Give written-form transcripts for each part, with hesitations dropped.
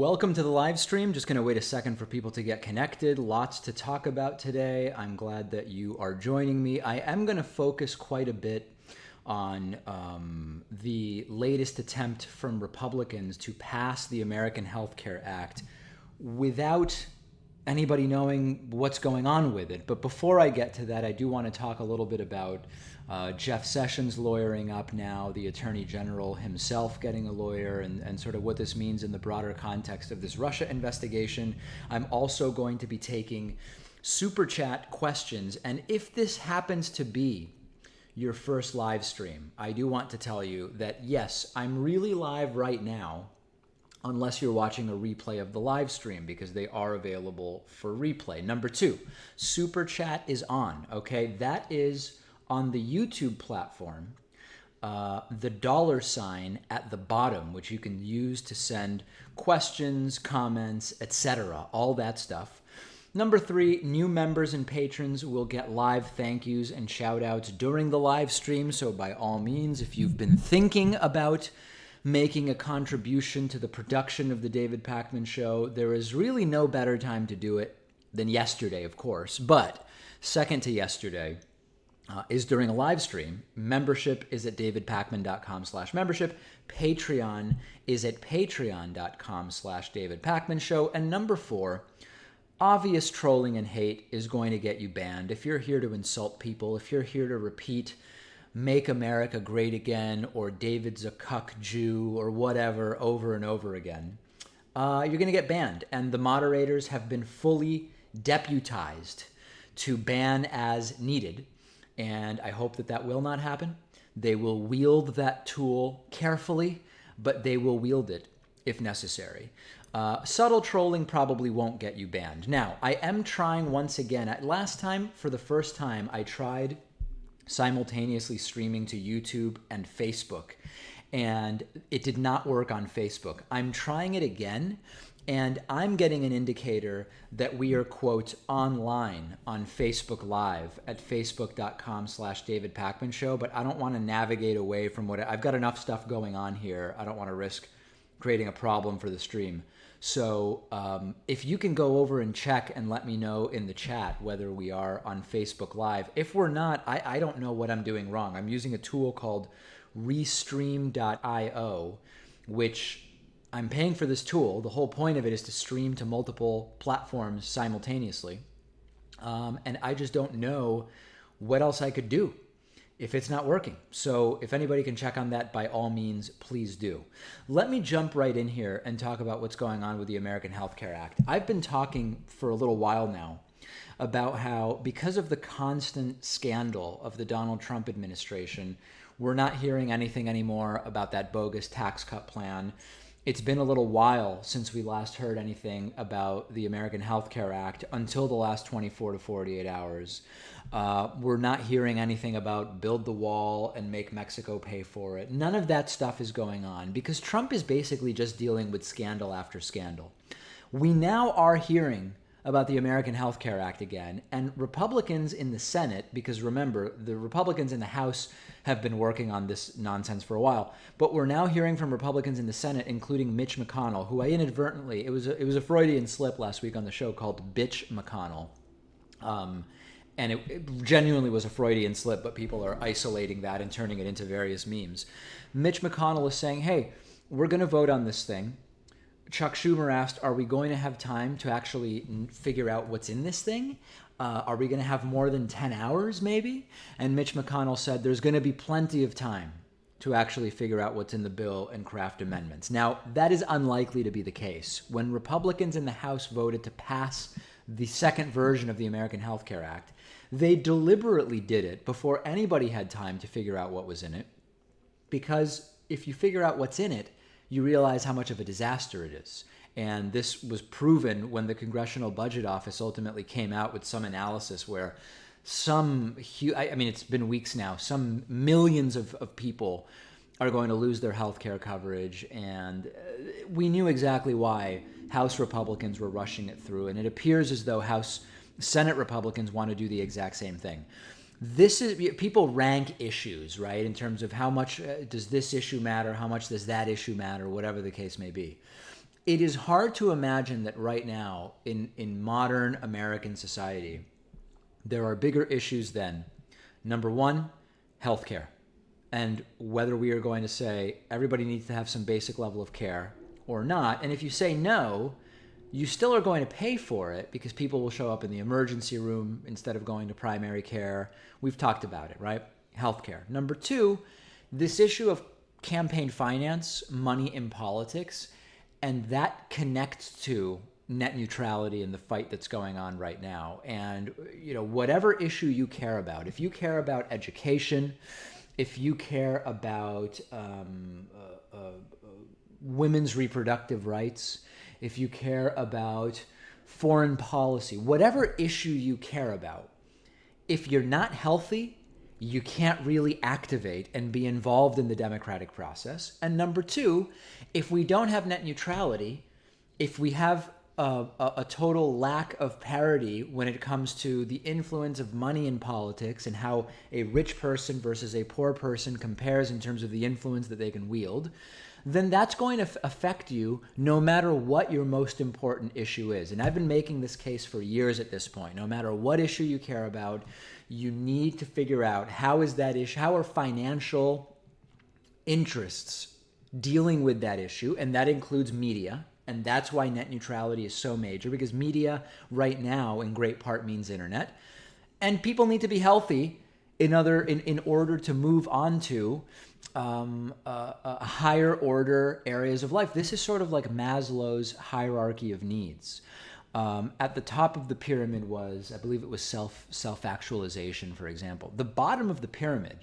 Welcome to the live stream. Just going to wait a second for people to get connected. Lots to talk about today. I'm glad that you are joining me. I am going to focus quite a bit on the latest attempt from Republicans to pass the American Health Care Act without anybody knowing what's going on with it. But before I get to that, I do want to talk a little bit about Jeff Sessions lawyering up now, the Attorney General himself getting a lawyer, and sort of what this means in the broader context of this Russia investigation. I'm also going to be taking Super Chat questions, and if this happens to be your first live stream, I do want to tell you that yes, I'm really live right now, unless you're watching a replay of the live stream, because they are available for replay. Number two, Super Chat is on, okay? That is on the YouTube platform, the $ at the bottom, which you can use to send questions, comments, etc., all that stuff. Number three, new members and patrons will get live thank yous and shout outs during the live stream. So by all means, if you've been thinking about making a contribution to the production of the David Pakman Show, there is really no better time to do it than yesterday, of course. But second to yesterday is during a live stream. Membership is at davidpakman.com/membership. Patreon is at patreon.com/davidpakmanshow. And number four, obvious trolling and hate is going to get you banned. If you're here to insult people, if you're here to repeat "Make America Great Again" or "David's a cuck Jew" or whatever over and over again, you're going to get banned. And the moderators have been fully deputized to ban as needed. And I hope that that will not happen. They will wield that tool carefully, but they will wield it if necessary. Subtle trolling probably won't get you banned. Now, I am trying once again. Last time, for the first time, I tried simultaneously streaming to YouTube and Facebook, and it did not work on Facebook. I'm trying it again, and I'm getting an indicator that we are, quote, online on Facebook Live at facebook.com/David Pakman Show, but I don't want to navigate away from I've got enough stuff going on here. I don't want to risk creating a problem for the stream. So if you can go over and check and let me know in the chat whether we are on Facebook Live. If we're not, I don't know what I'm doing wrong. I'm using a tool called Restream.io, which I'm paying for this tool. The whole point of it is to stream to multiple platforms simultaneously. And I just don't know what else I could do if it's not working. So if anybody can check on that, by all means, please do. Let me jump right in here and talk about what's going on with the American Health Care Act. I've been talking for a little while now about how, because of the constant scandal of the Donald Trump administration, we're not hearing anything anymore about that bogus tax cut plan. It's been a little while since we last heard anything about the American Health Care Act until the last 24 to 48 hours. We're not hearing anything about build the wall and make Mexico pay for it. None of that stuff is going on because Trump is basically just dealing with scandal after scandal. We now are hearing about the American Health Care Act again, and Republicans in the Senate, because remember, the Republicans in the House have been working on this nonsense for a while, but we're now hearing from Republicans in the Senate, including Mitch McConnell, who I inadvertently, it was a Freudian slip last week on the show called Bitch McConnell. And it genuinely was a Freudian slip, but people are isolating that and turning it into various memes. Mitch McConnell is saying, hey, we're going to vote on this thing. Chuck Schumer asked, are we going to have time to actually figure out what's in this thing? Are we going to have more than 10 hours maybe? And Mitch McConnell said there's going to be plenty of time to actually figure out what's in the bill and craft amendments. Now, that is unlikely to be the case. When Republicans in the House voted to pass the second version of the American Health Care Act, they deliberately did it before anybody had time to figure out what was in it. Because if you figure out what's in it, you realize how much of a disaster it is. And this was proven when the Congressional Budget Office ultimately came out with some analysis where it's been weeks now, some millions of people are going to lose their health care coverage. And we knew exactly why House Republicans were rushing it through. And it appears as though Senate Republicans want to do the exact same thing. This is, people rank issues, right, in terms of how much does this issue matter, how much does that issue matter, whatever the case may be. it is hard to imagine that right now in modern American society, there are bigger issues than, number one, healthcare. And whether we are going to say everybody needs to have some basic level of care or not. And if you say no, you still are going to pay for it because people will show up in the emergency room instead of going to primary care. We've talked about it, right? Healthcare. Number two, this issue of campaign finance, money in politics, and that connects to net neutrality and the fight that's going on right now. And, whatever issue you care about, if you care about education, if you care about women's reproductive rights, if you care about foreign policy, whatever issue you care about, if you're not healthy, you can't really activate and be involved in the democratic process. And number two, if we don't have net neutrality, if we have a total lack of parity when it comes to the influence of money in politics and how a rich person versus a poor person compares in terms of the influence that they can wield, then that's going to affect you no matter what your most important issue is. And I've been making this case for years at this point. No matter what issue you care about, you need to figure out how is that issue, how are financial interests dealing with that issue, and that includes media. And that's why net neutrality is so major, because media right now in great part means internet. And people need to be healthy in order to move on to higher order areas of life. This is sort of like Maslow's hierarchy of needs. At the top of the pyramid was, I believe it was self-actualization, for example. The bottom of the pyramid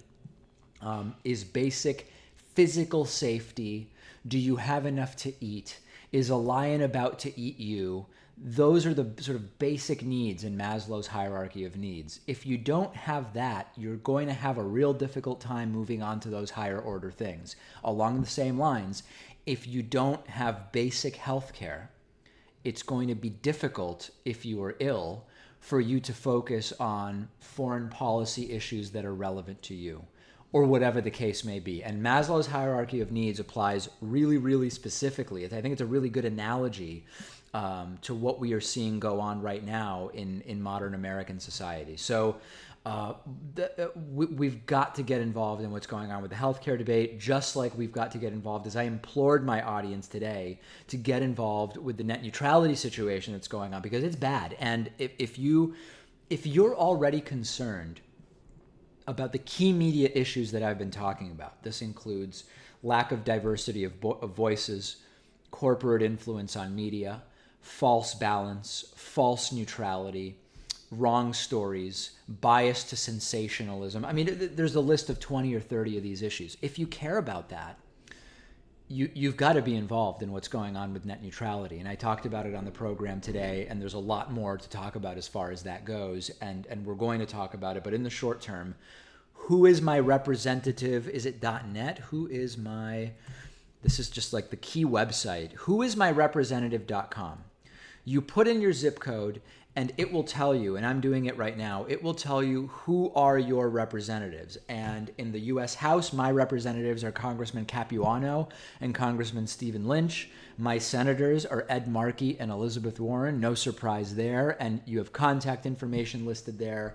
is basic physical safety. Do you have enough to eat? Is a lion about to eat you? Those are the sort of basic needs in Maslow's hierarchy of needs. If you don't have that, you're going to have a real difficult time moving on to those higher order things. Along the same lines, if you don't have basic health care, it's going to be difficult if you are ill for you to focus on foreign policy issues that are relevant to you, or whatever the case may be. And Maslow's hierarchy of needs applies really, really specifically. I think it's a really good analogy to what we are seeing go on right now in modern American society. So we've got to get involved in what's going on with the healthcare debate, just like we've got to get involved, as I implored my audience today, to get involved with the net neutrality situation that's going on, because it's bad. And if you're already concerned about the key media issues that I've been talking about, this includes lack of diversity of voices, corporate influence on media, false balance, false neutrality, wrong stories, bias to sensationalism. I mean, there's a list of 20 or 30 of these issues. If you care about that, you've got to be involved in what's going on with net neutrality. And I talked about it on the program today, and there's a lot more to talk about as far as that goes, and we're going to talk about it. But in the short term, who is my representative? Is it .net? This is just like the key website. Whoismyrepresentative.com. You put in your zip code, and it will tell you, and I'm doing it right now, it will tell you who are your representatives. And in the U.S. House, my representatives are Congressman Capuano and Congressman Stephen Lynch. My senators are Ed Markey and Elizabeth Warren. No surprise there. And you have contact information listed there.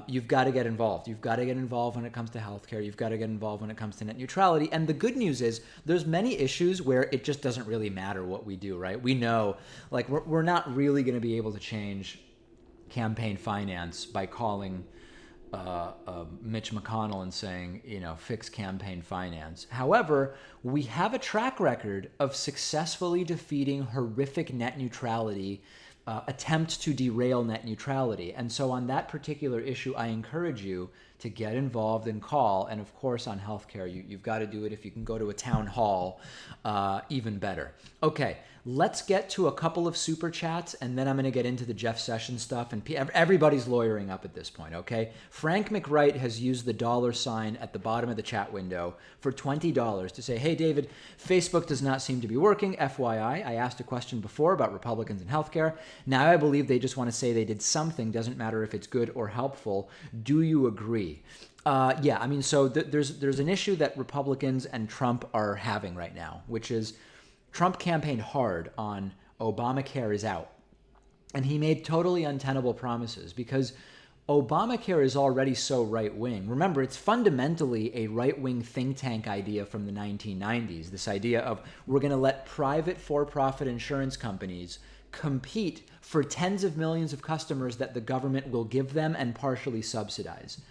You've got to get involved. You've got to get involved when it comes to healthcare. You've got to get involved when it comes to net neutrality. And the good news is there's many issues where it just doesn't really matter what we do, right? We know, like, we're not really going to be able to change campaign finance by calling Mitch McConnell and saying, fix campaign finance. However, we have a track record of successfully defeating horrific net neutrality attempts to derail net neutrality. And so on that particular issue, I encourage you to get involved and call. And of course, on healthcare, you've got to do it. If you can go to a town hall, even better. Okay, let's get to a couple of super chats, and then I'm going to get into the Jeff Sessions stuff. And everybody's lawyering up at this point, okay? Frank McWright has used the $ at the bottom of the chat window for $20 to say, hey, David, Facebook does not seem to be working. FYI, I asked a question before about Republicans and healthcare. Now I believe they just want to say they did something. Doesn't matter if it's good or helpful. Do you agree? Yeah, I mean, so there's an issue that Republicans and Trump are having right now, which is Trump campaigned hard on Obamacare is out. And he made totally untenable promises because Obamacare is already so right-wing. Remember, it's fundamentally a right-wing think tank idea from the 1990s, this idea of we're going to let private for-profit insurance companies compete for tens of millions of customers that the government will give them and partially subsidize.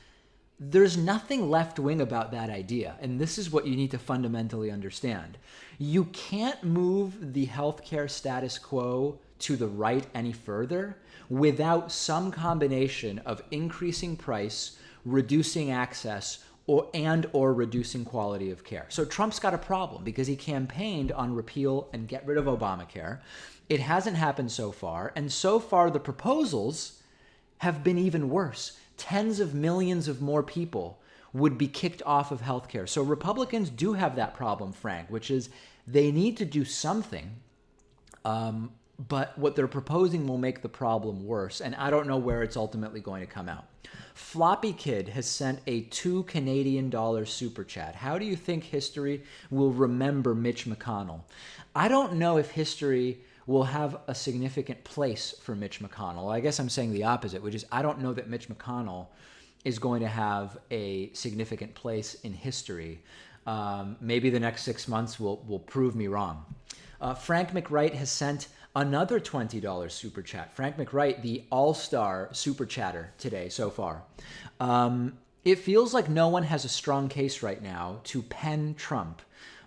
There's nothing left-wing about that idea, and this is what you need to fundamentally understand. You can't move the healthcare status quo to the right any further without some combination of increasing price, reducing access, or reducing quality of care. So Trump's got a problem because he campaigned on repeal and get rid of Obamacare. It hasn't happened so far, and so far the proposals have been even worse. Tens of millions of more people would be kicked off of healthcare. So Republicans do have that problem, Frank, which is they need to do something, but what they're proposing will make the problem worse, and I don't know where it's ultimately going to come out. Floppy Kid has sent a $2 Canadian super chat. How do you think history will remember Mitch McConnell? I don't know if history will have a significant place for Mitch McConnell. I guess I'm saying the opposite, which is I don't know that Mitch McConnell is going to have a significant place in history. Maybe the next 6 months will prove me wrong. Frank McWright has sent another $20 super chat. Frank McWright, the all-star super chatter today so far. It feels like no one has a strong case right now to pen Trump.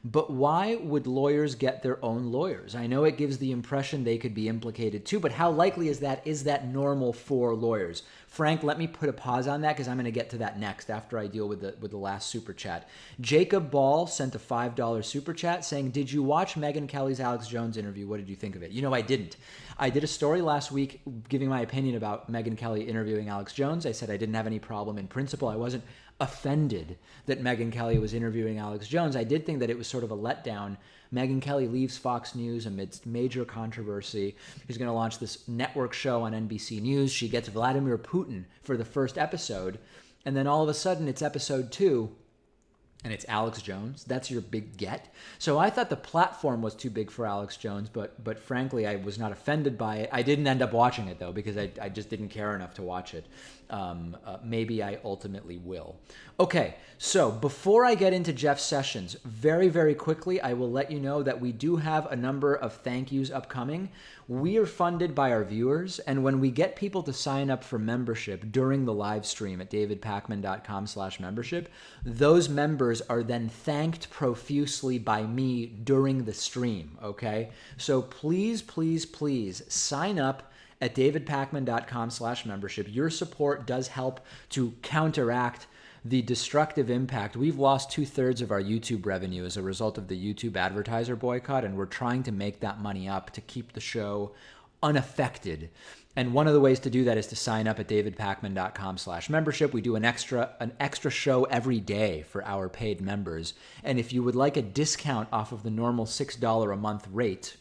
But why would lawyers get their own lawyers? I know it gives the impression they could be implicated too, but how likely is that? Is that normal for lawyers? Frank, let me put a pause on that because I'm going to get to that next after I deal with the last super chat. Jacob Ball sent a $5 super chat saying, did you watch Megyn Kelly's Alex Jones interview? What did you think of it? You know, I didn't. I did a story last week giving my opinion about Megyn Kelly interviewing Alex Jones. I said I didn't have any problem in principle. I wasn't offended that Megyn Kelly was interviewing Alex Jones. I did think that it was sort of a letdown. Megyn Kelly leaves Fox News amidst major controversy. She's going to launch this network show on NBC News. She gets Vladimir Putin for the first episode, and then all of a sudden it's episode 2, and it's Alex Jones. That's your big get. So I thought the platform was too big for Alex Jones, but frankly, I was not offended by it. I didn't end up watching it, though, because I just didn't care enough to watch it. Maybe I ultimately will. Okay, so before I get into Jeff Sessions, very, very quickly, I will let you know that we do have a number of thank yous upcoming. We are funded by our viewers, and when we get people to sign up for membership during the live stream at davidpakman.com/membership, those members are then thanked profusely by me during the stream, okay? So please, please, please sign up at davidpakman.com/membership. Your support does help to counteract the destructive impact. We've lost 2/3 of our YouTube revenue as a result of the YouTube advertiser boycott, and we're trying to make that money up to keep the show unaffected. And one of the ways to do that is to sign up at davidpakman.com/membership. We do an extra show every day for our paid members. And if you would like a discount off of the normal $6 a month rate,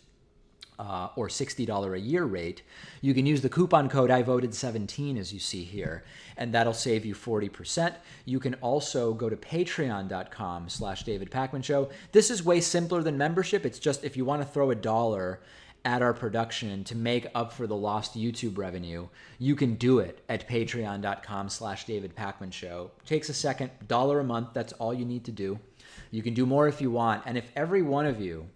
or $60 a year rate, you can use the coupon code IVoted17 as you see here, and that'll save you 40%. You can also go to patreon.com/David Pakman Show. This is way simpler than membership. It's just if you want to throw $1 at our production to make up for the lost YouTube revenue, you can do it at patreon.com/David Pakman Show. Takes a second, $1 a month, that's all you need to do. You can do more if you want, and if every one of you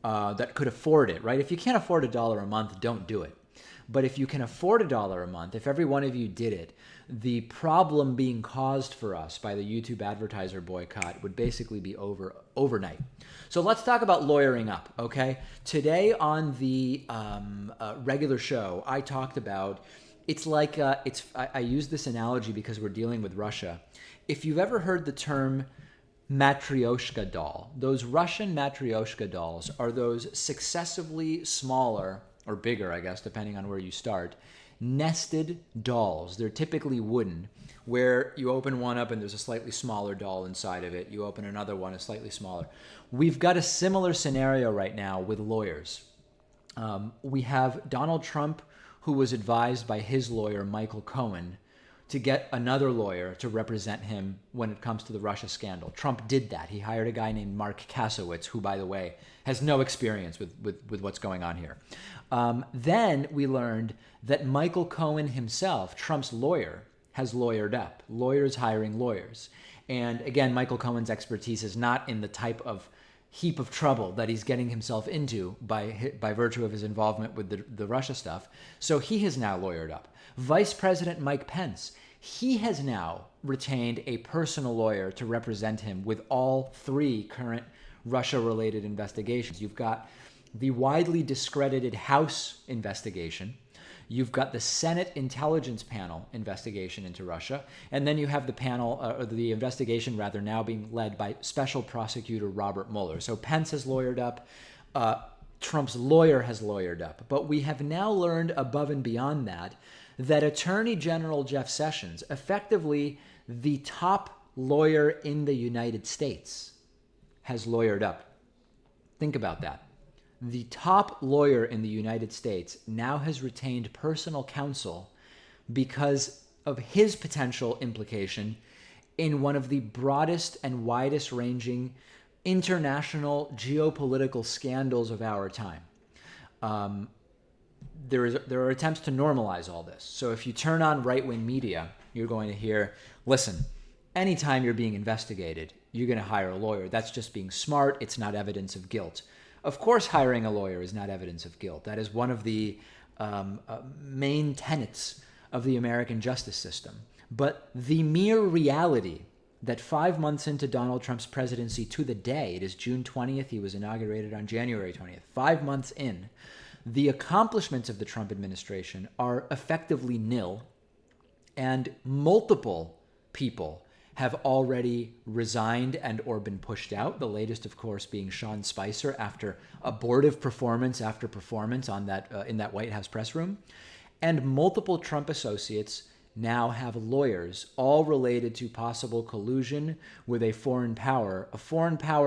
that could afford it, right? If you can't afford $1 a month, don't do it. But if you can afford $1 a month, if every one of you did it, the problem being caused for us by the YouTube advertiser boycott would basically be over overnight. So let's talk about lawyering up, okay? Today on the regular show, I talked about, it's like, I use this analogy because we're dealing with Russia. If you've ever heard the term Matryoshka doll. Those Russian Matryoshka dolls are those successively smaller, or bigger, I guess, depending on where you start, nested dolls. They're typically wooden, where you open one up and there's a slightly smaller doll inside of it. You open another one, it's slightly smaller. We've got a similar scenario right now with lawyers. We have Donald Trump, who was advised by his lawyer, Michael Cohen, to get another lawyer to represent him when it comes to the Russia scandal. Trump did that. He hired a guy named Mark Kasowitz, who, by the way, has no experience with what's going on here. Then we learned that Michael Cohen himself, Trump's lawyer, has lawyered up. Lawyers hiring lawyers. And again, Michael Cohen's expertise is not in the type of heap of trouble that he's getting himself into by virtue of his involvement with the Russia stuff. So he has now lawyered up. Vice President Mike Pence, he has now retained a personal lawyer to represent him with all three current Russia-related investigations. You've got the widely discredited House investigation. You've got the Senate Intelligence Panel investigation into Russia. And then you have the panel, or the investigation rather, now being led by Special Prosecutor Robert Mueller. So Pence has lawyered up. Trump's lawyer has lawyered up. But we have now learned above and beyond that Attorney General Jeff Sessions, effectively the top lawyer in the United States, has lawyered up. Think about that. The top lawyer in the United States now has retained personal counsel because of his potential implication in one of the broadest and widest ranging international geopolitical scandals of our time. There are attempts to normalize all this. So if you turn on right-wing media, you're going to hear, listen, anytime you're being investigated, you're going to hire a lawyer. That's just being smart. It's not evidence of guilt. Of course, hiring a lawyer is not evidence of guilt. That is one of the main tenets of the American justice system. But the mere reality that 5 months into Donald Trump's presidency to the day, it is June 20th, he was inaugurated on January 20th, 5 months in, the accomplishments of the Trump administration are effectively nil, and multiple people have already resigned and or been pushed out. The latest, of course, being Sean Spicer after abortive performance after performance on that in that White House press room. And multiple Trump associates now have lawyers, all related to possible collusion with a foreign power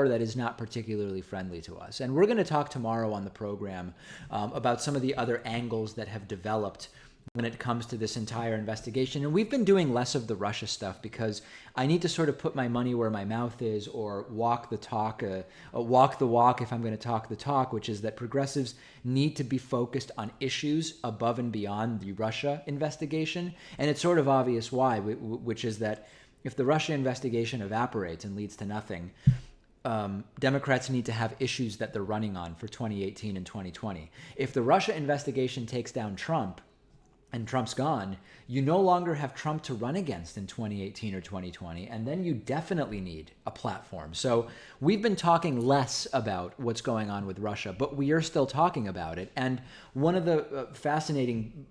that is not particularly friendly to us. And we're going to talk tomorrow on the program about some of the other angles that have developed when it comes to this entire investigation. And we've been doing less of the Russia stuff because I need to sort of put my money where my mouth is, or walk the talk, walk the walk if I'm going to talk the talk, which is that progressives need to be focused on issues above and beyond the Russia investigation. And it's sort of obvious why, which is that if the Russia investigation evaporates and leads to nothing, Democrats need to have issues that they're running on for 2018 and 2020. If the Russia investigation takes down Trump, and Trump's gone, you no longer have Trump to run against in 2018 or 2020, and then you definitely need a platform. So we've been talking less about what's going on with Russia, but we are still talking about it. And one of the fascinating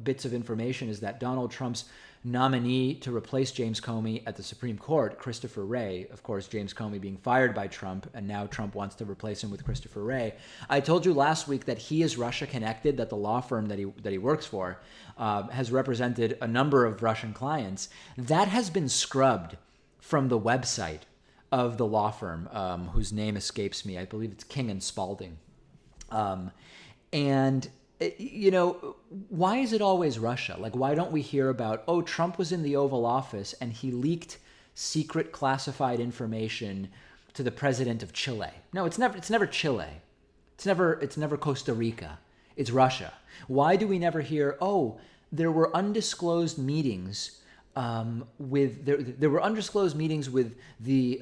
bits of information is that Donald Trump's nominee to replace James Comey at the Supreme Court, Christopher Wray, of course, James Comey being fired by Trump, and now Trump wants to replace him with Christopher Wray. I told you last week that he is Russia connected, that the law firm that he works for has represented a number of Russian clients. That has been scrubbed from the website of the law firm, whose name escapes me. I believe it's King and Spalding. You know, why is it always Russia? Like, why don't we hear about, oh, Trump was in the Oval Office and he leaked secret classified information to the president of Chile? No, it's never Chile. It's never Costa Rica. It's Russia. Why do we never hear, oh, there were undisclosed meetings there were undisclosed meetings with the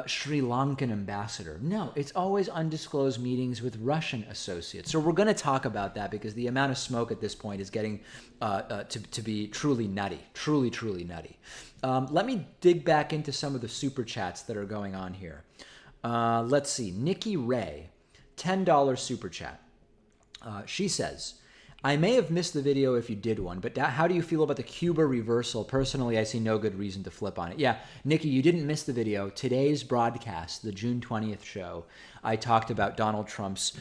Sri Lankan ambassador? No, it's always undisclosed meetings with Russian associates. So we're going to talk about that because the amount of smoke at this point is getting to be truly nutty, truly nutty. Let me dig back into some of the super chats that are going on here. Let's see. Nikki Ray, $10 super chat. She says, I may have missed the video if you did one, but how do you feel about the Cuba reversal? Personally, I see no good reason to flip on it. Yeah, Nikki, you didn't miss the video. Today's broadcast, the June 20th show, I talked about Donald Trump's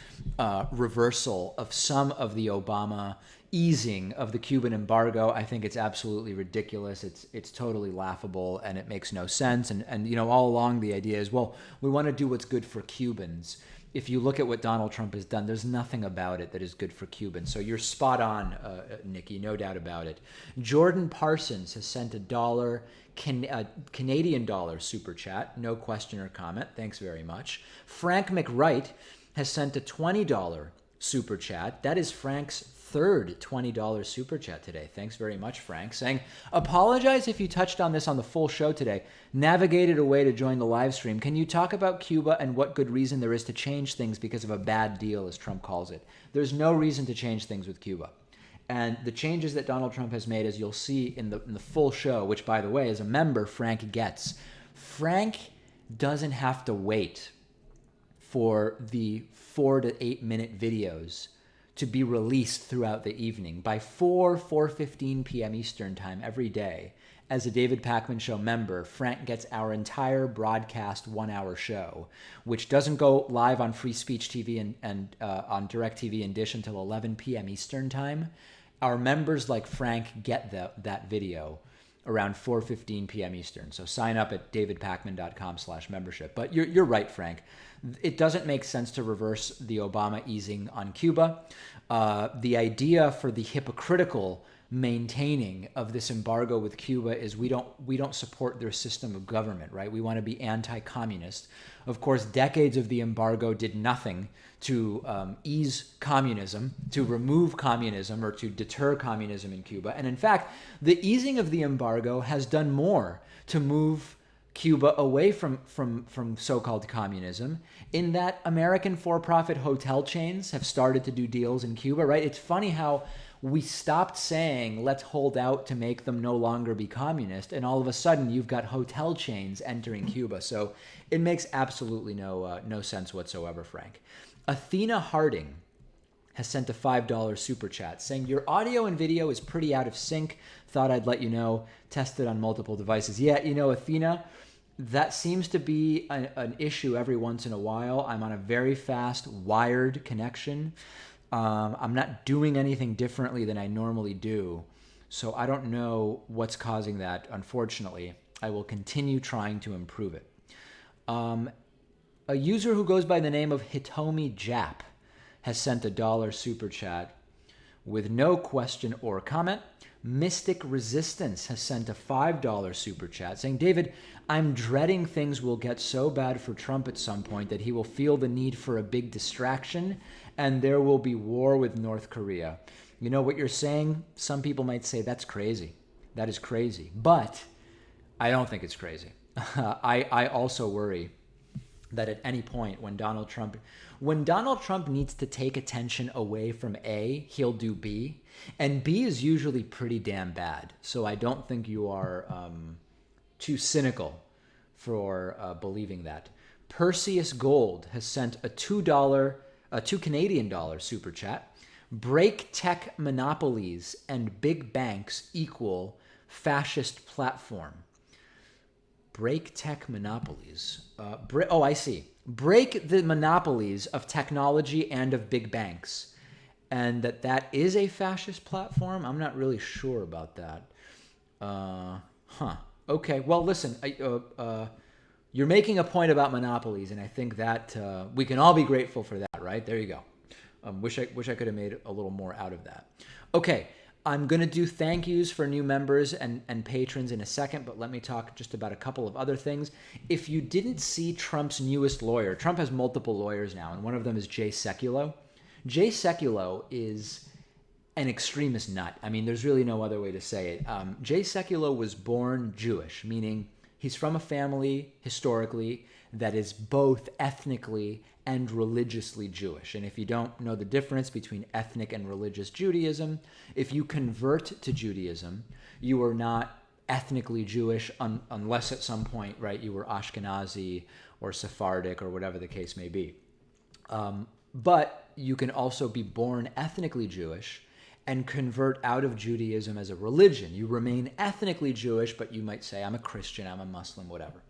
reversal of some of the Obama easing of the Cuban embargo. I think it's absolutely ridiculous. It's totally laughable, and it makes no sense. And you know, all along the idea is, well, we want to do what's good for Cubans. If you look at what Donald Trump has done, there's nothing about it that is good for Cubans. So you're spot on, Nikki, no doubt about it. Jordan Parsons has sent Canadian dollar super chat, no question or comment. Thanks very much. Frank McWright has sent a $20 super chat. That is Frank's third $20 super chat today. Thanks very much, Frank. Saying, apologize if you touched on this on the full show today. Navigated a way to join the live stream. Can you talk about Cuba and what good reason there is to change things because of a bad deal, as Trump calls it? There's no reason to change things with Cuba. And the changes that Donald Trump has made, as you'll see in the full show, which, by the way, as a member, Frank gets. Frank doesn't have to wait for the 4 to 8 minute videos to be released throughout the evening. By 4:15 p.m. Eastern time every day, as a David Pakman Show member, Frank gets our entire broadcast 1-hour show, which doesn't go live on Free Speech TV and on DirecTV and Dish until 11 p.m. Eastern time. Our members like Frank get that video around 4:15 p.m. Eastern. So sign up at davidpakman.com/membership. But you're right, Frank. It doesn't make sense to reverse the Obama easing on Cuba. The idea for the hypocritical maintaining of this embargo with Cuba is we don't support their system of government, right? We want to be anti-communist. Of course, decades of the embargo did nothing to ease communism, to remove communism, or to deter communism in Cuba. And in fact, the easing of the embargo has done more to move Cuba away from so-called communism, in that American for-profit hotel chains have started to do deals in Cuba, right? It's funny how we stopped saying, let's hold out to make them no longer be communist, and all of a sudden you've got hotel chains entering Cuba. So it makes absolutely no sense whatsoever, Frank. Athena Harding has sent a $5 super chat saying, your audio and video is pretty out of sync. Thought I'd let you know. Tested on multiple devices. Yeah, you know, Athena, that seems to be an issue every once in a while. I'm on a very fast wired connection. I'm not doing anything differently than I normally do. So I don't know what's causing that, unfortunately. I will continue trying to improve it. A user who goes by the name of Hitomi Jap has sent a $1 super chat with no question or comment. Mystic Resistance has sent a $5 super chat saying, David, I'm dreading things will get so bad for Trump at some point that he will feel the need for a big distraction and there will be war with North Korea. You know what you're saying? Some people might say that's crazy. That is crazy. But I don't think it's crazy. I also worry that at any point when Donald Trump needs to take attention away from A, he'll do B. And B is usually pretty damn bad. So I don't think you are too cynical for believing that. Perseus Gold has sent a $2 Canadian dollar super chat. Break tech monopolies and big banks equal fascist platform. Break tech monopolies. I see. Break the monopolies of technology and of big banks. And that is a fascist platform? I'm not really sure about that. Okay, well, listen, you're making a point about monopolies, and I think that we can all be grateful for that, right? There you go. Wish I could have made a little more out of that. Okay, I'm going to do thank yous for new members and patrons in a second, but let me talk just about a couple of other things. If you didn't see Trump's newest lawyer, Trump has multiple lawyers now, and one of them is Jay Sekulow. Jay Sekulow is an extremist nut. I mean, there's really no other way to say it. Jay Sekulow was born Jewish, meaning he's from a family, historically, that is both ethnically and religiously Jewish. And if you don't know the difference between ethnic and religious Judaism, if you convert to Judaism, you are not ethnically Jewish unless at some point, right, you were Ashkenazi or Sephardic or whatever the case may be. But you can also be born ethnically Jewish and convert out of Judaism as a religion. You remain ethnically Jewish, but you might say, I'm a Christian, I'm a Muslim, whatever.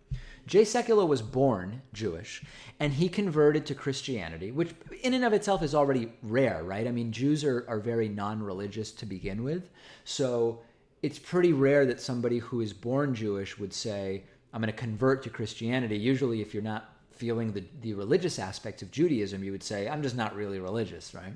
Jay Sekulow was born Jewish, and he converted to Christianity, which in and of itself is already rare, right? I mean, Jews are very non-religious to begin with, so it's pretty rare that somebody who is born Jewish would say, I'm going to convert to Christianity. Usually, if you're not feeling the religious aspects of Judaism, you would say, I'm just not really religious, right?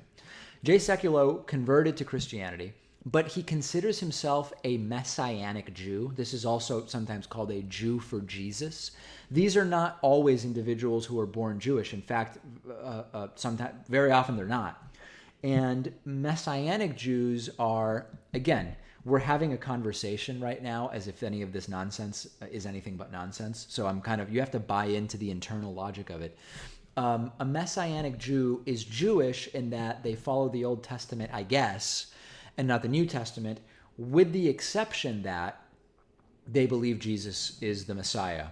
Jay Sekulow converted to Christianity, but he considers himself a Messianic Jew. This is also sometimes called a Jew for Jesus. These are not always individuals who are born Jewish. In fact, sometimes, very often they're not. And Messianic Jews are, again, we're having a conversation right now as if any of this nonsense is anything but nonsense. So you have to buy into the internal logic of it. A Messianic Jew is Jewish in that they follow the Old Testament, I guess, and not the New Testament, with the exception that they believe Jesus is the Messiah.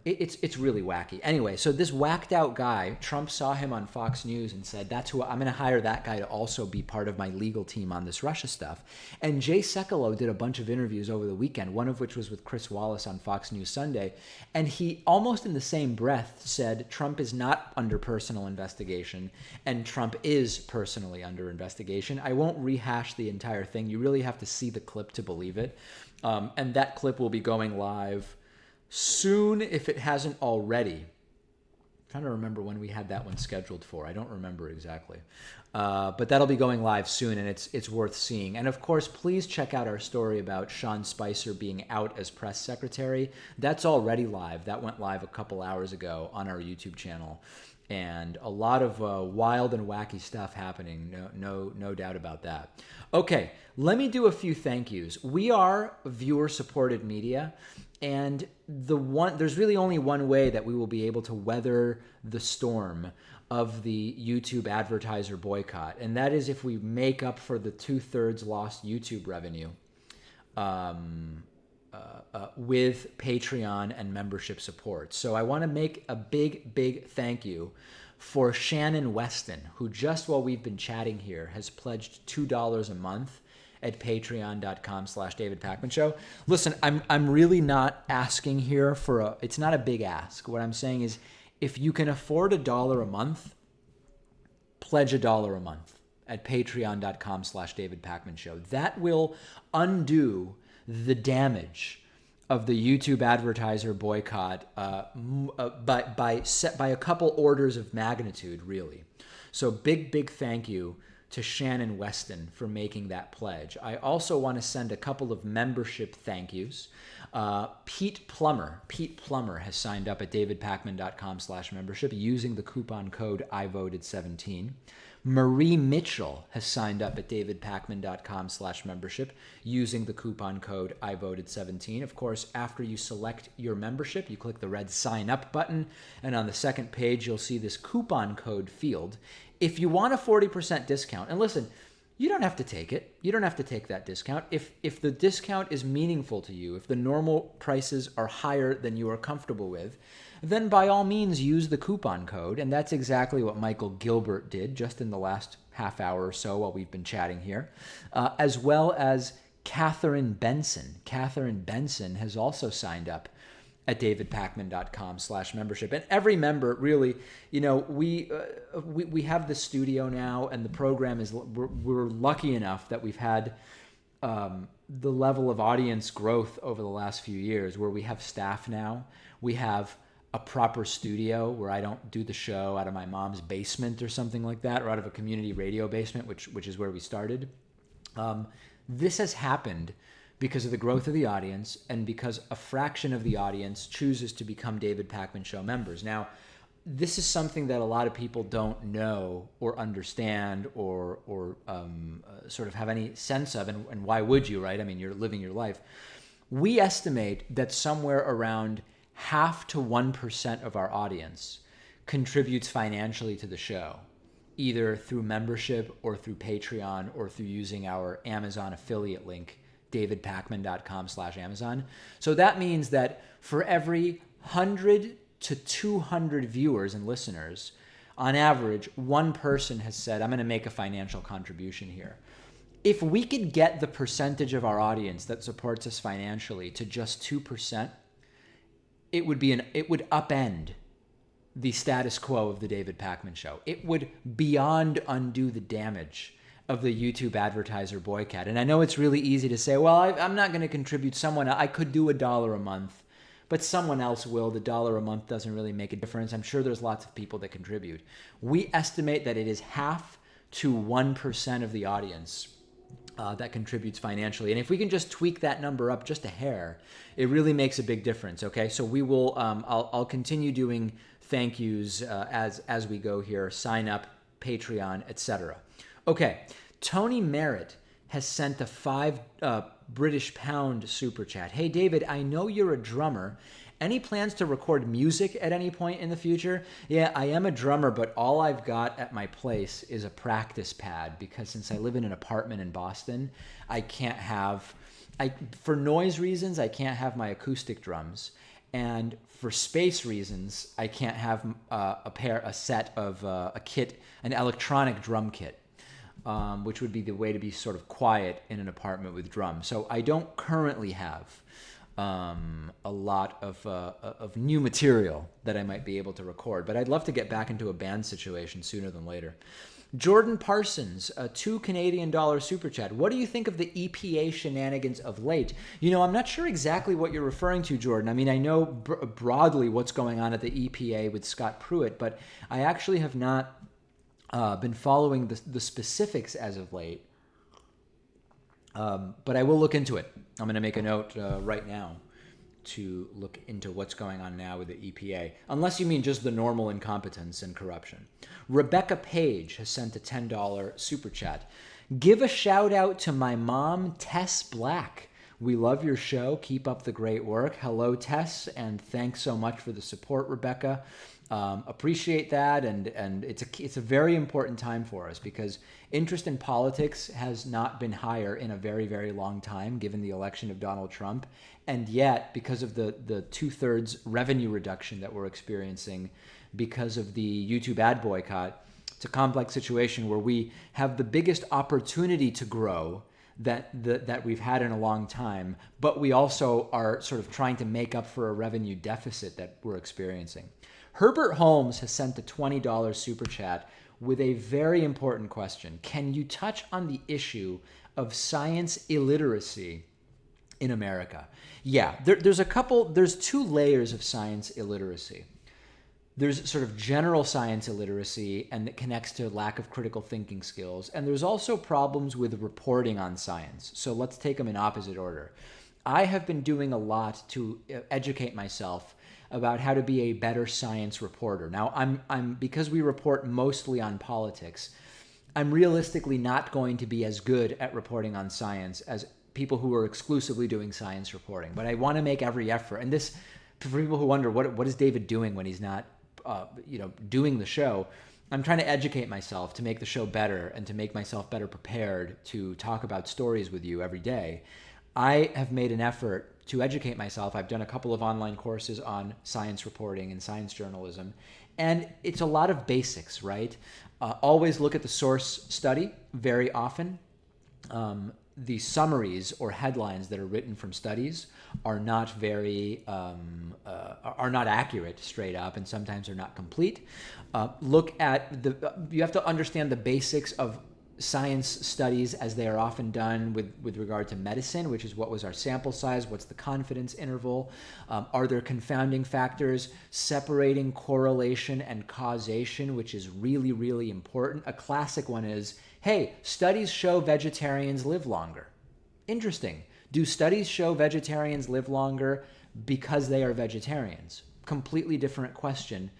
It's really wacky. Anyway, so this whacked out guy, Trump saw him on Fox News and said, I'm going to hire that guy to also be part of my legal team on this Russia stuff. And Jay Sekulow did a bunch of interviews over the weekend, one of which was with Chris Wallace on Fox News Sunday. And he almost in the same breath said Trump is not under personal investigation and Trump is personally under investigation. I won't rehash the entire thing. You really have to see the clip to believe it. And that clip will be going live soon, if it hasn't already. I'm trying to remember when we had that one scheduled for. I don't remember exactly. But that'll be going live soon, and it's worth seeing. And of course, please check out our story about Sean Spicer being out as press secretary. That's already live. That went live a couple hours ago on our YouTube channel. And a lot of wild and wacky stuff happening. No doubt about that. Okay, let me do a few thank yous. We are viewer-supported media. And there's really only one way that we will be able to weather the storm of the YouTube advertiser boycott, and that is if we make up for the 2/3 lost YouTube revenue with Patreon and membership support. So I want to make a big thank you for Shannon Weston, who just while we've been chatting here has pledged $2 a month at patreon.com/David Pakman Show. Listen, I'm really not asking here it's not a big ask. What I'm saying is if you can afford $1 a month, pledge $1 a month at patreon.com/David Pakman Show. That will undo the damage of the YouTube advertiser boycott by a couple orders of magnitude, really. So big thank you to Shannon Weston for making that pledge. I also want to send a couple of membership thank yous. Pete Plummer has signed up at davidpakman.com/membership using the coupon code IVoted17. Marie Mitchell has signed up at davidpakman.com/membership using the coupon code IVoted17. Of course, after you select your membership, you click the red sign up button, and on the second page, you'll see this coupon code field. If you want a 40% discount, and listen, you don't have to take it. You don't have to take that discount. If the discount is meaningful to you, if the normal prices are higher than you are comfortable with, then by all means use the coupon code. And that's exactly what Michael Gilbert did just in the last half hour or so while we've been chatting here, as well as Catherine Benson. Catherine Benson has also signed up at davidpakman.com/membership. And every member, really, we have the studio now, and the program is, we're lucky enough that we've had the level of audience growth over the last few years where we have staff now. We have a proper studio where I don't do the show out of my mom's basement or something like that, or out of a community radio basement, which is where we started. This has happened because of the growth of the audience and because a fraction of the audience chooses to become David Pakman Show members. Now, this is something that a lot of people don't know or understand or sort of have any sense of, and why would you, right? I mean, you're living your life. We estimate that somewhere around 0.5% to 1% of our audience contributes financially to the show, either through membership or through Patreon or through using our Amazon affiliate link, davidpakman.com/Amazon. So that means that for every 100 to 200 viewers and listeners, on average, one person has said, I'm going to make a financial contribution here. If we could get the percentage of our audience that supports us financially to just 2%, it would upend the status quo of the David Pakman Show. It would beyond undo the damage of the YouTube advertiser boycott. And I know it's really easy to say, well, I'm not going to contribute. I could do $1 a month, but someone else will. The $1 a month doesn't really make a difference. I'm sure there's lots of people that contribute. We estimate that it is 0.5 to 1% of the audience that contributes financially. And if we can just tweak that number up just a hair, it really makes a big difference. Okay, so we will. I'll continue doing thank yous as we go here. Sign up, Patreon, etc. Okay, Tony Merritt has sent a £5 British pound super chat. Hey David, I know you're a drummer. Any plans to record music at any point in the future? Yeah, I am a drummer, but all I've got at my place is a practice pad because since I live in an apartment in Boston, I can't have, for noise reasons, I can't have my acoustic drums. And for space reasons, I can't have a set of a kit, an electronic drum kit, which would be the way to be sort of quiet in an apartment with drums. So I don't currently have a lot of new material that I might be able to record, but I'd love to get back into a band situation sooner than later. Jordan Parsons, a $2 Canadian super chat. What do you think of the EPA shenanigans of late? I'm not sure exactly what you're referring to, Jordan. I mean, I know broadly what's going on at the EPA with Scott Pruitt, but I actually have not been following the specifics as of late. But I will look into it. I'm going to make a note right now to look into what's going on now with the EPA, unless you mean just the normal incompetence and corruption. Rebecca Page has sent a $10 super chat. Give a shout out to my mom, Tess Black. We love your show. Keep up the great work. Hello, Tess, and thanks so much for the support, Rebecca. Appreciate that, and it's a very important time for us because interest in politics has not been higher in a very, very long time, given the election of Donald Trump, and yet because of the 2/3 revenue reduction that we're experiencing because of the YouTube ad boycott, it's a complex situation where we have the biggest opportunity to grow that we've had in a long time, but we also are sort of trying to make up for a revenue deficit that we're experiencing. Herbert Holmes has sent a $20 super chat with a very important question. Can you touch on the issue of science illiteracy in America? Yeah, there's two layers of science illiteracy. There's sort of general science illiteracy, and that connects to lack of critical thinking skills. And there's also problems with reporting on science. So let's take them in opposite order. I have been doing a lot to educate myself about how to be a better science reporter. Now, I'm because we report mostly on politics, I'm realistically not going to be as good at reporting on science as people who are exclusively doing science reporting. But I want to make every effort. And this, for people who wonder, what is David doing when he's not doing the show? I'm trying to educate myself to make the show better and to make myself better prepared to talk about stories with you every day. I have made an effort to educate myself. I've done a couple of online courses on science reporting and science journalism, and it's a lot of basics, right? Always look at the source study very often. The summaries or headlines that are written from studies are not very are not accurate straight up, and sometimes they're not complete. Look at you have to understand the basics of science studies as they are often done with regard to medicine, which is what was our sample size, what's the confidence interval, are there confounding factors, separating correlation and causation, which is really, really important. A classic one is, hey, studies show vegetarians live longer. Interesting. Do studies show vegetarians live longer because they are vegetarians? Completely different question.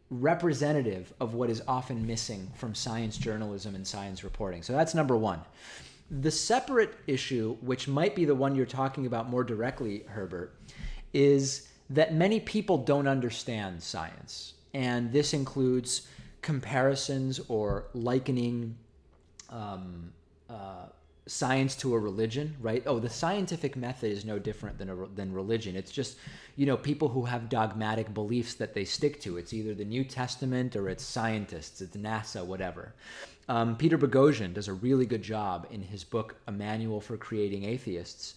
Representative of what is often missing from science journalism and science reporting. So that's number one. The separate issue, which might be the one you're talking about more directly, Herbert, is that many people don't understand science. And this includes comparisons or likening science to a religion, right? Oh, the scientific method is no different than religion. It's just, people who have dogmatic beliefs that they stick to. It's either the New Testament or it's scientists, it's NASA, whatever. Peter Boghossian does a really good job in his book, A Manual for Creating Atheists,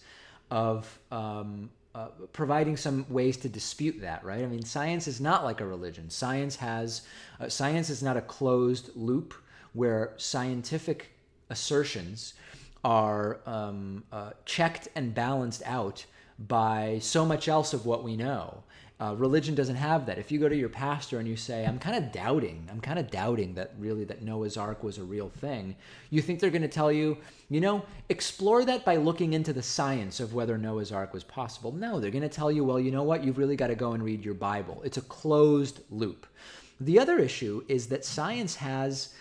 of providing some ways to dispute that, right? I mean, science is not like a religion. Science is not a closed loop where scientific assertions are checked and balanced out by so much else of what we know. Religion doesn't have that. If you go to your pastor and you say, I'm kind of doubting that Noah's Ark was a real thing, you think they're going to tell you, explore that by looking into the science of whether Noah's Ark was possible. No, they're going to tell you, well, you know what? You've really got to go and read your Bible. It's a closed loop. The other issue is that science has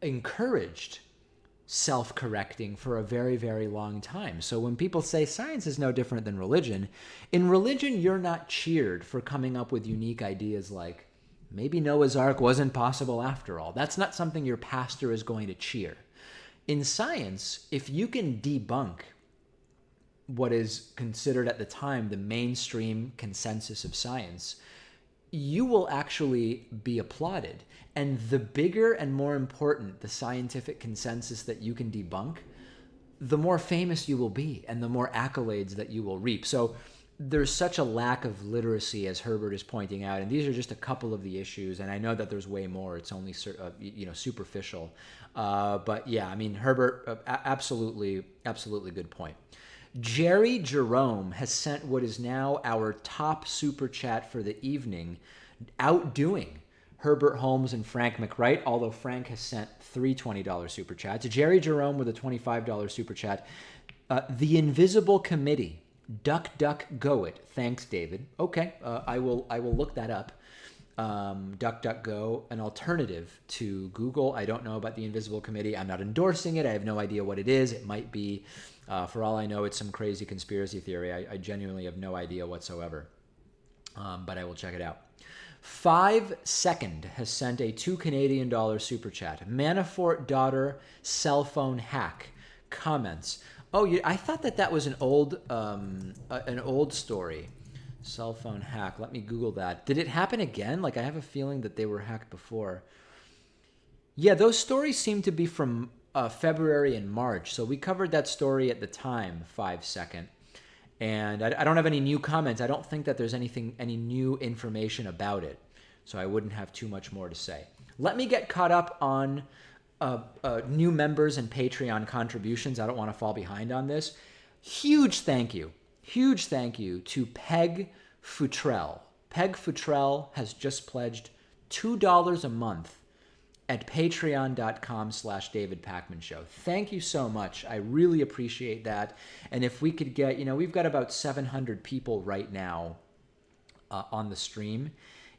encouraged self-correcting for a very, very long time. So when people say science is no different than religion, in religion, you're not cheered for coming up with unique ideas like, maybe Noah's Ark wasn't possible after all. That's not something your pastor is going to cheer. In science, if you can debunk what is considered at the time the mainstream consensus of science, you will actually be applauded. And the bigger and more important the scientific consensus that you can debunk, the more famous you will be and the more accolades that you will reap. So there's such a lack of literacy, as Herbert is pointing out, and these are just a couple of the issues, and I know that there's way more. It's only superficial. But yeah, I mean, Herbert, absolutely good point. Jerry Jerome has sent what is now our top super chat for the evening, outdoing Herbert Holmes and Frank McWright, although Frank has sent three $20 super chats. Jerry Jerome with a $25 super chat. The Invisible Committee, Duck Duck Go It. Thanks, David. Okay, I will look that up. DuckDuckGo, an alternative to Google. I don't know about the Invisible Committee. I'm not endorsing it. I have no idea what it is. It might be, for all I know, it's some crazy conspiracy theory. I genuinely have no idea whatsoever. But I will check it out. 5 Second has sent a $2 Canadian super chat. Manafort daughter cell phone hack. Comments. Oh, I thought that was an old story. Cell phone hack. Let me Google that. Did it happen again? Like, I have a feeling that they were hacked before. Yeah, those stories seem to be from February and March. So we covered that story at the time, 5 Second. And I don't have any new comments. I don't think that there's any new information about it. So I wouldn't have too much more to say. Let me get caught up on new members and Patreon contributions. I don't want to fall behind on this. Huge thank you to Peg Futrell. Peg Futrell has just pledged $2 a month at patreon.com/David Pakman Show. Thank you so much. I really appreciate that. And if we could get, we've got about 700 people right now on the stream.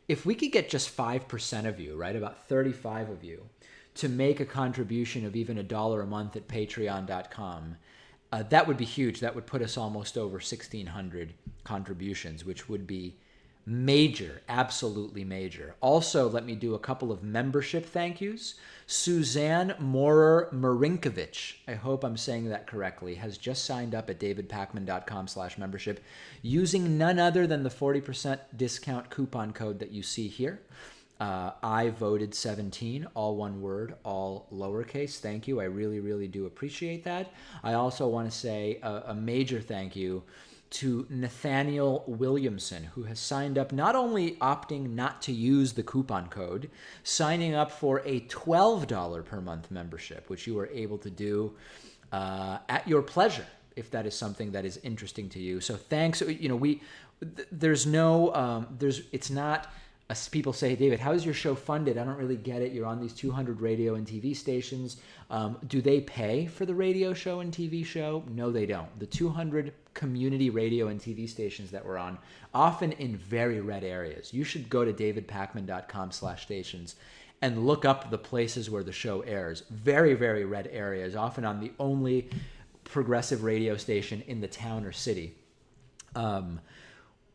If we could get just 5% of you, right, about 35 of you, to make a contribution of even $1 a month at patreon.com, that would be huge. That would put us almost over 1,600 contributions, which would be major, absolutely major. Also, let me do a couple of membership thank yous. Suzanne Morer-Marinkovich, I hope I'm saying that correctly, has just signed up at davidpakman.com/membership using none other than the 40% discount coupon code that you see here. I voted 17, all one word, all lowercase. Thank you. I really, really do appreciate that. I also want to say a major thank you to Nathaniel Williamson, who has signed up, not only opting not to use the coupon code, signing up for a $12 per month membership, which you are able to do at your pleasure, if that is something that is interesting to you. So thanks. It's not. People say, David, how is your show funded? I don't really get it. You're on these 200 radio and TV stations. Do they pay for the radio show and TV show? No, they don't. The 200 community radio and TV stations that we're on, often in very red areas. You should go to davidpakman.com/stations and look up the places where the show airs. Very, very red areas, often on the only progressive radio station in the town or city.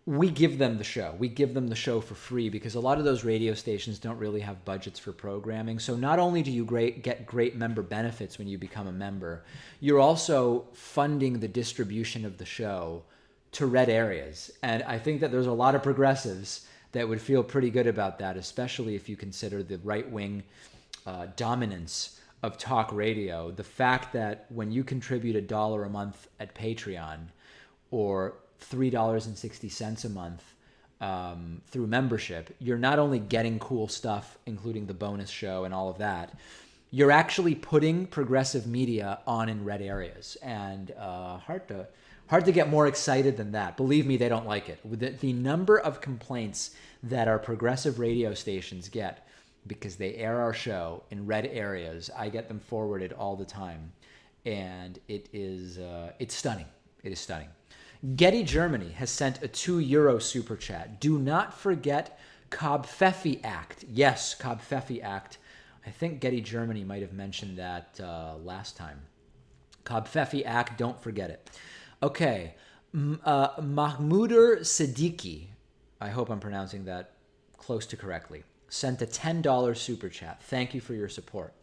We give them the show. We give them the show for free because a lot of those radio stations don't really have budgets for programming. So not only do you get great member benefits when you become a member, you're also funding the distribution of the show to red areas. And I think that there's a lot of progressives that would feel pretty good about that, especially if you consider the right-wing dominance of talk radio. The fact that when you contribute $1 a month at Patreon, or $3.60 a month through membership, you're not only getting cool stuff, including the bonus show and all of that, you're actually putting progressive media on in red areas. And hard to get more excited than that. Believe me, they don't like it. With the number of complaints that our progressive radio stations get because they air our show in red areas, I get them forwarded all the time. And it's stunning. It is stunning. Getty Germany has sent a €2 super chat. Do not forget Covfefe Act. Yes, Covfefe Act. I think Getty Germany might have mentioned that last time. Covfefe Act, don't forget it. Okay, Mahmouder Siddiqui, I hope I'm pronouncing that close to correctly, sent a $10 super chat. Thank you for your support.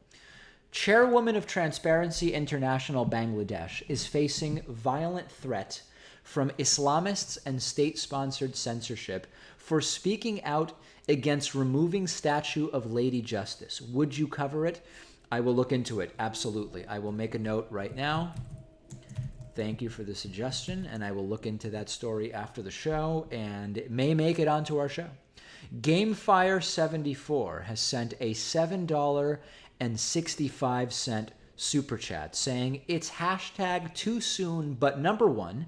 Chairwoman of Transparency International Bangladesh is facing violent threat from Islamists and state-sponsored censorship for speaking out against removing statue of Lady Justice. Would you cover it? I will look into it. Absolutely. I will make a note right now. Thank you for the suggestion, and I will look into that story after the show, and it may make it onto our show. GameFire74 has sent a $7.65 super chat saying, it's hashtag too soon, but number one,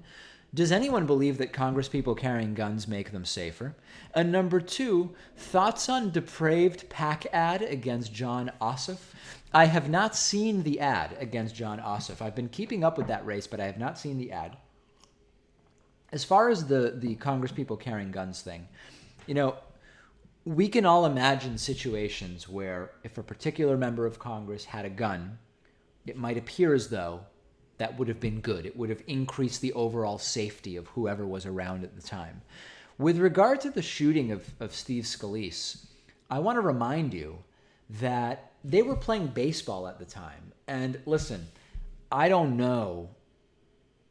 does anyone believe that Congress people carrying guns make them safer? And number two, thoughts on depraved PAC ad against Jon Ossoff? I have not seen the ad against Jon Ossoff. I've been keeping up with that race, but I have not seen the ad. As far as the Congress people carrying guns thing, we can all imagine situations where if a particular member of Congress had a gun, it might appear as though that would have been good. It would have increased the overall safety of whoever was around at the time. With regard to the shooting of Steve Scalise, I want to remind you that they were playing baseball at the time. And listen, I don't know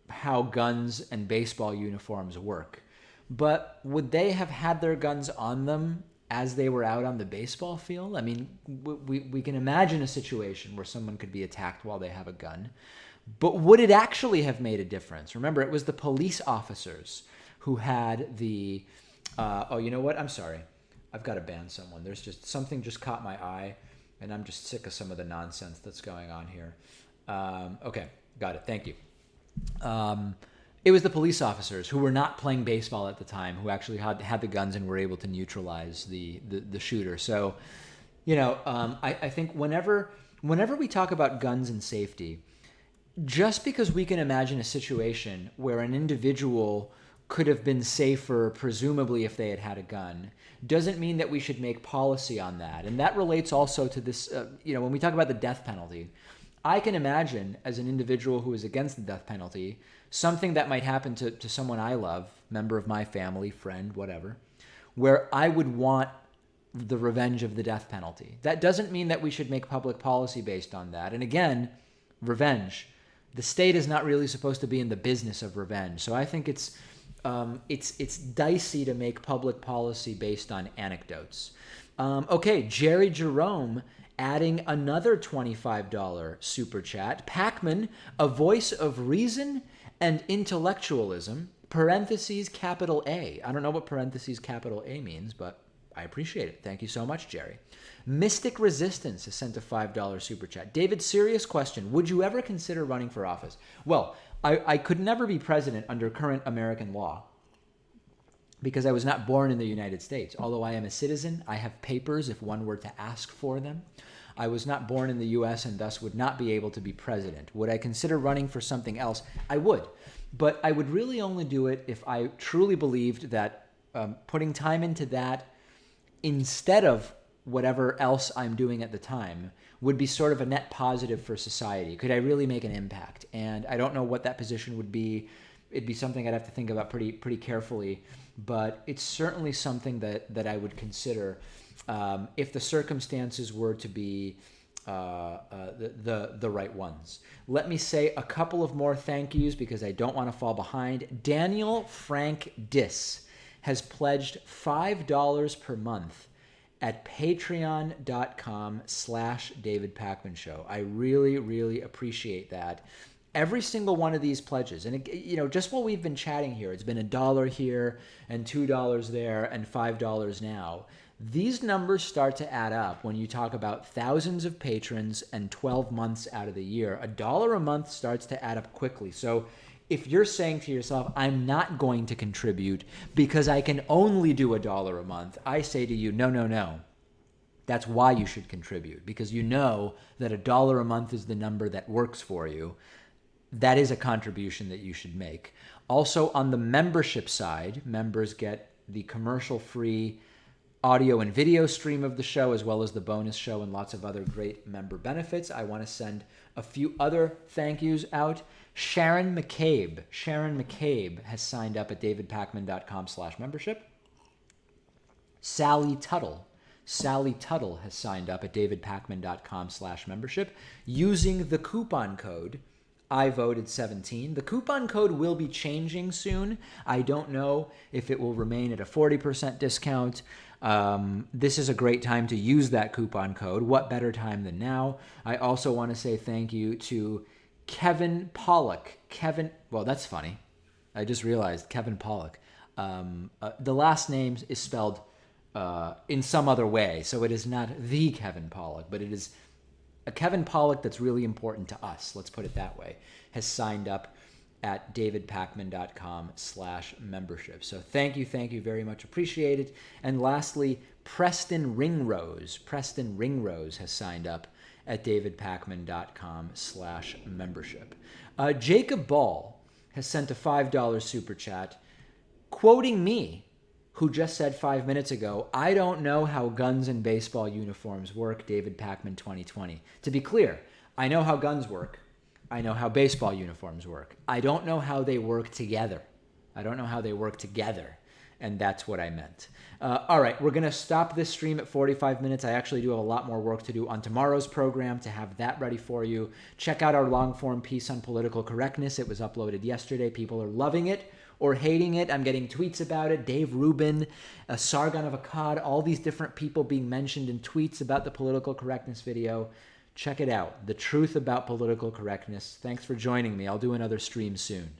how guns and baseball uniforms work, but would they have had their guns on them as they were out on the baseball field? I mean, we can imagine a situation where someone could be attacked while they have a gun. But would it actually have made a difference? Remember, it was the police officers who had the... you know what? I'm sorry. I've got to ban someone. There's just something just caught my eye, and I'm just sick of some of the nonsense that's going on here. Okay, got it. Thank you. It was the police officers who were not playing baseball at the time who actually had the guns and were able to neutralize the shooter. So, I think whenever we talk about guns and safety, just because we can imagine a situation where an individual could have been safer, presumably if they had had a gun, doesn't mean that we should make policy on that. And that relates also to this, when we talk about the death penalty, I can imagine as an individual who is against the death penalty, something that might happen to someone I love, member of my family, friend, whatever, where I would want the revenge of the death penalty. That doesn't mean that we should make public policy based on that. And again, revenge. The state is not really supposed to be in the business of revenge. So I think it's dicey to make public policy based on anecdotes. Okay, Jerry Jerome adding another $25 super chat. Pacman, a voice of reason and intellectualism, parentheses capital A. I don't know what parentheses capital A means, but I appreciate it. Thank you so much, Jerry. Mystic Resistance has sent a $5 super chat. David, serious question. Would you ever consider running for office? Well, I could never be president under current American law because I was not born in the United States. Although I am a citizen, I have papers if one were to ask for them. I was not born in the U.S. and thus would not be able to be president. Would I consider running for something else? I would. But I would really only do it if I truly believed that putting time into that instead of whatever else I'm doing at the time would be sort of a net positive for society. Could I really make an impact? And I don't know what that position would be. It'd be something I'd have to think about pretty carefully, but it's certainly something that I would consider if the circumstances were to be the right ones. Let me say a couple of more thank yous because I don't want to fall behind. Daniel Frank Diss has pledged $5 per month at patreon.com/David Pakman Show. I really, really appreciate that. Every single one of these pledges, and just while we've been chatting here, it's been $1 here and $2 there and $5 now. These numbers start to add up when you talk about thousands of patrons and 12 months out of the year. $1 a month starts to add up quickly. So if you're saying to yourself, I'm not going to contribute because I can only do $1 a month, I say to you, no. That's why you should contribute, because you know that $1 a month is the number that works for you. That is a contribution that you should make. Also, on the membership side, members get the commercial-free audio and video stream of the show, as well as the bonus show and lots of other great member benefits. I want to send a few other thank yous out. Sharon McCabe has signed up at davidpakman.com/membership. Sally Tuttle has signed up at davidpakman.com/membership using the coupon code I voted 17. The coupon code will be changing soon. I don't know if it will remain at a 40% discount. This is a great time to use that coupon code. What better time than now? I also want to say thank you to Kevin Pollock. Well, that's funny. I just realized Kevin Pollock. The last name is spelled in some other way, so it is not the Kevin Pollock, but it is a Kevin Pollock that's really important to us, let's put it that way, has signed up at davidpakman.com/membership. So thank you very much, appreciate it. And lastly, Preston Ringrose has signed up at davidpakman.com/membership. Jacob Ball has sent a $5 super chat quoting me, who just said 5 minutes ago, I don't know how guns and baseball uniforms work, David Pakman 2020. To be clear, I know how guns work. I know how baseball uniforms work. I don't know how they work together. And that's what I meant. All right, we're going to stop this stream at 45 minutes. I actually do have a lot more work to do on tomorrow's program to have that ready for you. Check out our long-form piece on political correctness. It was uploaded yesterday. People are loving it or hating it. I'm getting tweets about it. Dave Rubin, Sargon of Akkad, all these different people being mentioned in tweets about the political correctness video. Check it out. The truth about political correctness. Thanks for joining me. I'll do another stream soon.